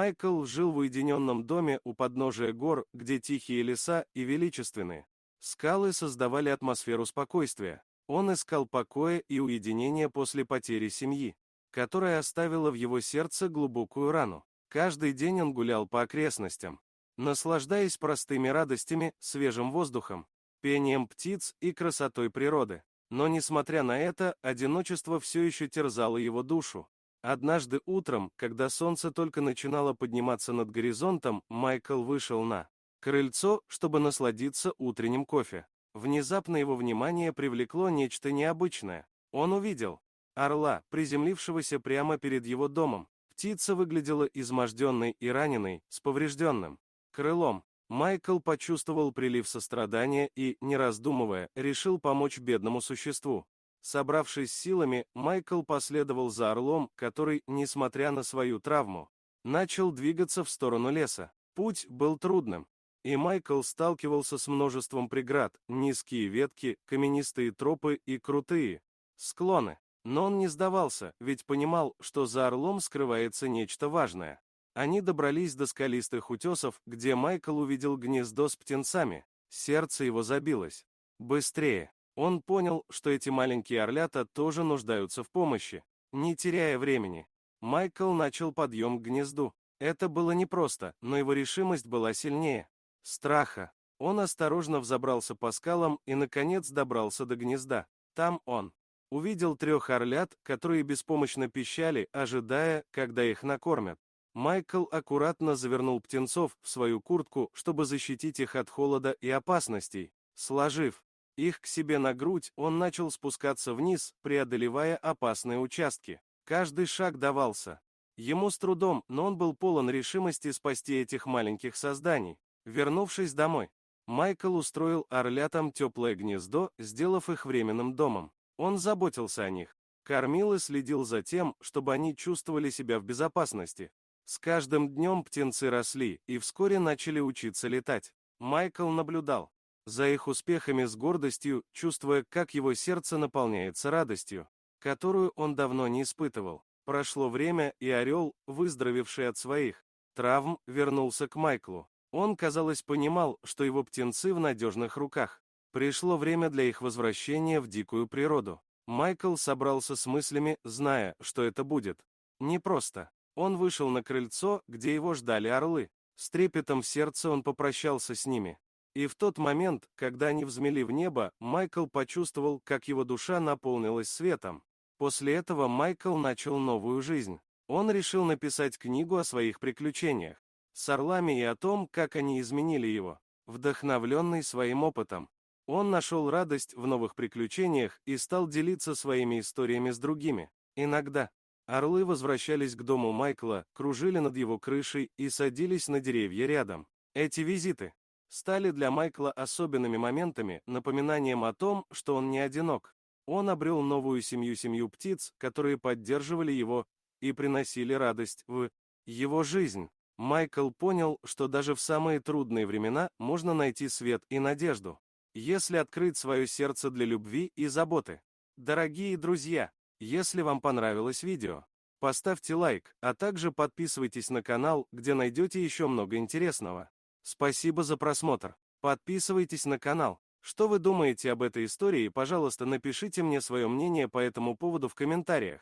Майкл жил в уединенном доме у подножия гор, где тихие леса и величественные скалы создавали атмосферу спокойствия. Он искал покоя и уединения после потери семьи, которая оставила в его сердце глубокую рану. Каждый день он гулял по окрестностям, наслаждаясь простыми радостями, свежим воздухом, пением птиц и красотой природы. Но, несмотря на это, одиночество все еще терзало его душу. Однажды утром, когда солнце только начинало подниматься над горизонтом, Майкл вышел на крыльцо, чтобы насладиться утренним кофе. Внезапно его внимание привлекло нечто необычное. Он увидел орла, приземлившегося прямо перед его домом. Птица выглядела изможденной и раненой, с поврежденным крылом. Майкл почувствовал прилив сострадания и, не раздумывая, решил помочь бедному существу. Собравшись силами, Майкл последовал за орлом, который, несмотря на свою травму, начал двигаться в сторону леса. Путь был трудным, и Майкл сталкивался с множеством преград: низкие ветки, каменистые тропы и крутые склоны. Но он не сдавался, ведь понимал, что за орлом скрывается нечто важное. Они добрались до скалистых утесов, где Майкл увидел гнездо с птенцами. Сердце его забилось быстрее. Он понял, что эти маленькие орлята тоже нуждаются в помощи. Не теряя времени, Майкл начал подъем к гнезду. Это было непросто, но его решимость была сильнее страха. Он осторожно взобрался по скалам и, наконец, добрался до гнезда. Там он увидел 3 орлят, которые беспомощно пищали, ожидая, когда их накормят. Майкл аккуратно завернул птенцов в свою куртку, чтобы защитить их от холода и опасностей. Сложив их к себе на грудь, он начал спускаться вниз, преодолевая опасные участки. Каждый шаг давался ему с трудом, но он был полон решимости спасти этих маленьких созданий. Вернувшись домой, Майкл устроил орлятам теплое гнездо, сделав их временным домом. Он заботился о них, кормил и следил за тем, чтобы они чувствовали себя в безопасности. С каждым днем птенцы росли и вскоре начали учиться летать. Майкл наблюдал за их успехами с гордостью, чувствуя, как его сердце наполняется радостью, которую он давно не испытывал. Прошло время, и орел, выздоровевший от своих травм, вернулся к Майклу. Он, казалось, понимал, что его птенцы в надежных руках. Пришло время для их возвращения в дикую природу. Майкл собрался с мыслями, зная, что это будет непросто. Он вышел на крыльцо, где его ждали орлы. С трепетом в сердце он попрощался с ними. И в тот момент, когда они взмыли в небо, Майкл почувствовал, как его душа наполнилась светом. После этого Майкл начал новую жизнь. Он решил написать книгу о своих приключениях с орлами и о том, как они изменили его. Вдохновленный своим опытом, он нашел радость в новых приключениях и стал делиться своими историями с другими. Иногда орлы возвращались к дому Майкла, кружили над его крышей и садились на деревья рядом. Эти визиты стали для Майкла особенными моментами, напоминанием о том, что он не одинок. Он обрел новую семью птиц, которые поддерживали его и приносили радость в его жизнь. Майкл понял, что даже в самые трудные времена можно найти свет и надежду, если открыть свое сердце для любви и заботы. Дорогие друзья, если вам понравилось видео, поставьте лайк, а также подписывайтесь на канал, где найдете еще много интересного. Спасибо за просмотр. Подписывайтесь на канал. Что вы думаете об этой истории, пожалуйста, напишите мне свое мнение по этому поводу в комментариях.